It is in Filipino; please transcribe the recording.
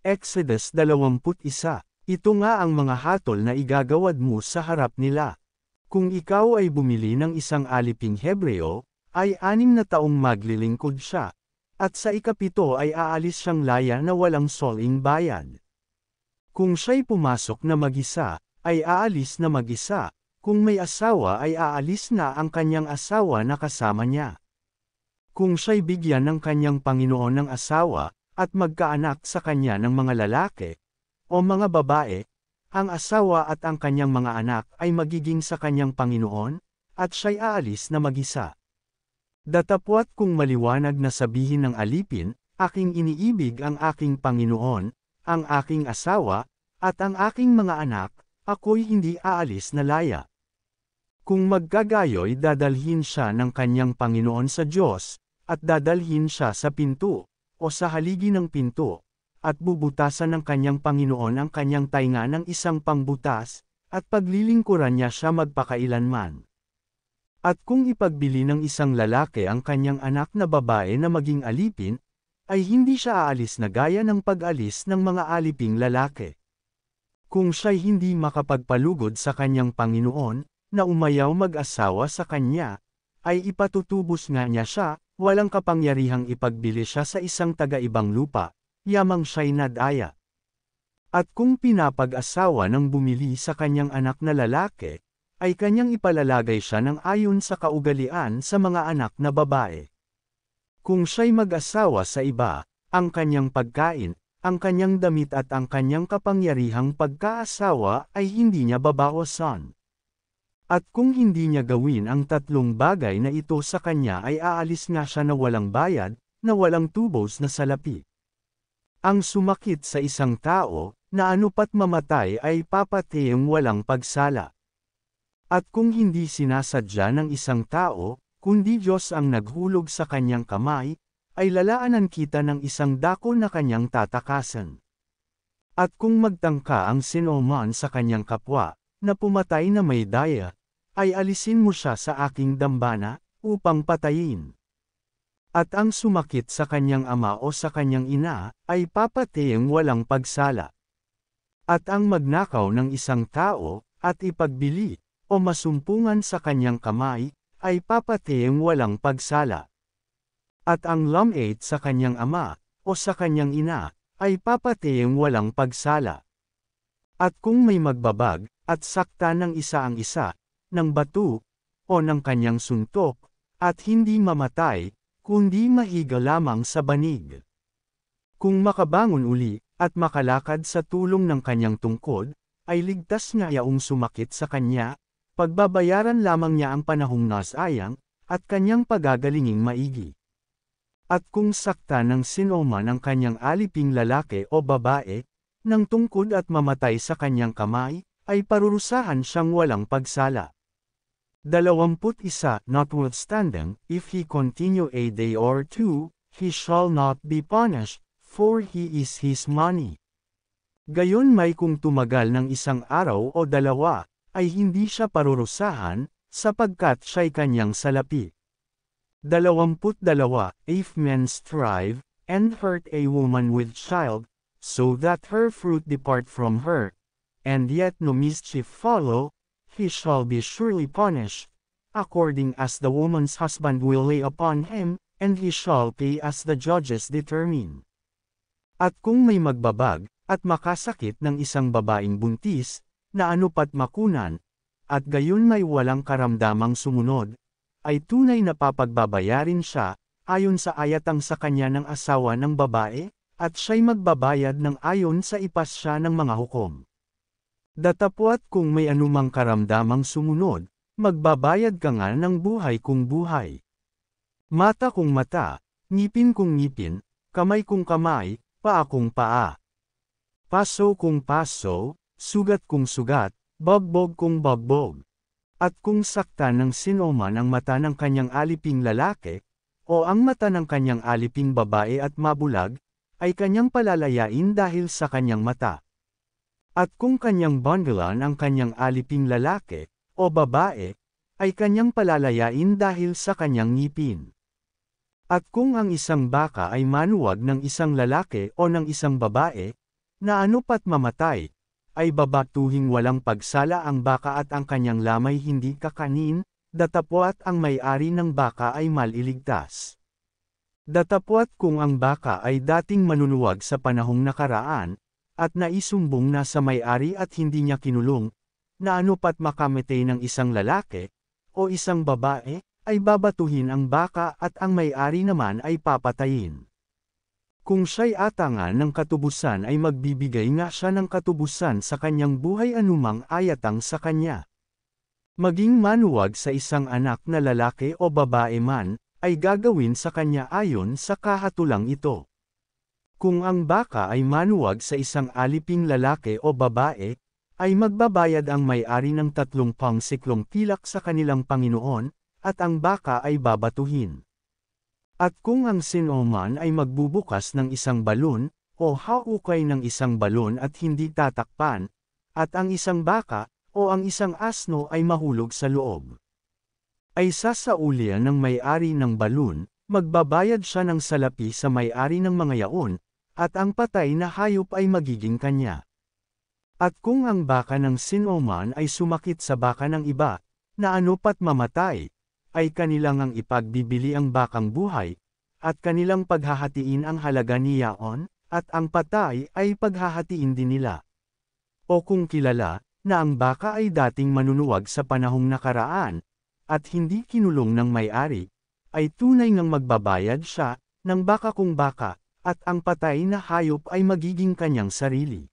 Exodus 21. Ito nga ang mga hatol na igagawad mo sa harap nila. Kung ikaw ay bumili ng isang aliping Hebreo, ay 6 na taong maglilingkod siya, at sa ikapito ay aalis siyang laya na walang soling bayad. Kung siya'y pumasok na mag-isa, ay aalis na mag-isa, kung may asawa ay aalis na ang kanyang asawa na kasama niya. Kung siya'y bigyan ng kanyang Panginoon ng asawa, at magkaanak sa kanya ng mga lalaki, o mga babae, ang asawa at ang kanyang mga anak ay magiging sa kanyang Panginoon, at siya'y aalis na mag-isa. Datapwat kung maliwanag na sabihin ng alipin, aking iniibig ang aking Panginoon, ang aking asawa, at ang aking mga anak, ako'y hindi aalis na laya. Kung magkagayoy dadalhin siya ng kanyang Panginoon sa Diyos, at dadalhin siya sa pinto, o sa haligi ng pinto, at bubutasan ng kanyang Panginoon ang kanyang tainga ng isang pangbutas, at paglilingkuran niya siya magpakailanman. At kung ipagbili ng isang lalaki ang kanyang anak na babae na maging alipin, ay hindi siya aalis na gaya ng pag-alis ng mga aliping lalaki. Kung siya'y hindi makapagpalugod sa kanyang Panginoon, na umayaw mag-asawa sa kanya, ay ipatutubos nga niya siya, walang kapangyarihang ipagbili siya sa isang taga-ibang lupa, yamang siya'y nadaya. At kung pinapag-asawa ng bumili sa kanyang anak na lalaki, ay kanyang ipalalagay siya ng ayon sa kaugalian sa mga anak na babae. Kung siya'y mag-asawa sa iba, ang kanyang pagkain, ang kanyang damit at ang kanyang kapangyarihang pagkaasawa ay hindi niya babawasan. At kung hindi niya gawin ang 3 bagay na ito sa kanya ay aalis nga siya na walang bayad, na walang tubos na salapi. Ang sumakit sa isang tao, na anupat mamatay ay papatayang walang pagsala. At kung hindi sinasadya ng isang tao, kundi Diyos ang naghulog sa kanyang kamay, ay lalaanan kita ng isang dako na kanyang tatakasan. At kung magtangka ang sinuman sa kanyang kapwa, na pumatay na may daya, ay alisin mo siya sa aking dambana, upang patayin. At ang sumakit sa kanyang ama o sa kanyang ina, ay papatayang walang pagsala. At ang magnakaw ng isang tao, at ipagbili, o masumpungan sa kanyang kamay, ay papatayang walang pagsala. At ang lamait sa kanyang ama, o sa kanyang ina, ay papatayang walang pagsala. At kung may magbabag, at sakta ng isa ang isa, ng bato, o ng kanyang suntok, at hindi mamatay, kundi mahiga lamang sa banig. Kung makabangon uli, at makalakad sa tulong ng kanyang tungkod, ay ligtas nga yaong sumakit sa kanya, pagbabayaran lamang niya ang panahong nasayang, at kanyang pagagalinging maigi. At kung sakta ng sinuman ang kanyang aliping lalaki o babae, ng tungkod at mamatay sa kanyang kamay, ay parurusahan siyang walang pagsala. 21 Notwithstanding, if he continue a day or 2, he shall not be punished, for he is his money. Gayon may kung tumagal ng isang araw o 2, ay hindi siya parurusahan, sapagkat siya'y kanyang salapi. 22 If men strive, and hurt a woman with child, so that her fruit depart from her, and yet no mischief follow, he shall be surely punished, according as the woman's husband will lay upon him, and he shall pay as the judges determine. At kung may magbabag, at makasakit ng isang babaeng buntis, na anupat makunan, at gayon may walang karamdamang sumunod, ay tunay na papagbabayarin siya, ayon sa ayatang sa kanya ng asawa ng babae, at siya'y magbabayad ng ayon sa ipasya ng mga hukom. Datapwat kung may anumang karamdamang sumunod, magbabayad ka nga ng buhay kung buhay. Mata kung mata, ngipin kung ngipin, kamay kung kamay, paa kung paa. Paso kung paso, sugat kung sugat, bagbog kung bagbog. At kung sakta ng sinuman ang mata ng kanyang aliping lalaki, o ang mata ng kanyang aliping babae at mabulag, ay kanyang palalayain dahil sa kanyang mata. At kung kanyang bandalan ang kanyang aliping lalaki, o babae, ay kanyang palalayain dahil sa kanyang ngipin. At kung ang isang baka ay manuwag ng isang lalaki o ng isang babae, na ano't mamatay, ay babatuhing walang pagsala ang baka at ang kanyang lamay hindi kakanin, datapwat ang may-ari ng baka ay maliligtas. Datapwat kung ang baka ay dating manunuwag sa panahong nakaraan, at naisumbong na sa may-ari at hindi niya kinulong, na ano't makamatay ng isang lalaki, o isang babae, ay babatuhin ang baka at ang may-ari naman ay papatayin. Kung siya'y atangan ng katubusan ay magbibigay nga siya ng katubusan sa kanyang buhay anumang ayatang sa kanya. Maging manuwag sa isang anak na lalaki o babae man, ay gagawin sa kanya ayon sa kahatulang ito. Kung ang baka ay manuwag sa isang aliping lalaki o babae, ay magbabayad ang may-ari ng 30 siklong pilak sa kanilang Panginoon, at ang baka ay babatuhin. At kung ang sinoman ay magbubukas ng isang balon, o haukay ng isang balon at hindi tatakpan, at ang isang baka, o ang isang asno ay mahulog sa loob, ay sasaulian ng may-ari ng balon, magbabayad siya ng salapi sa may-ari ng mga yaon, at ang patay na hayop ay magiging kanya. At kung ang baka ng sinoman ay sumakit sa baka ng iba, na ano't mamatay, ay kanilang ang ipagbibili ang bakang buhay, at kanilang paghahatiin ang halaga ni yaon, at ang patay ay paghahatiin din nila. O kung kilala, na ang baka ay dating manunuwag sa panahong nakaraan, at hindi kinulong ng may-ari, ay tunay ngang magbabayad siya, ng baka kung baka, at ang patay na hayop ay magiging kanyang sarili.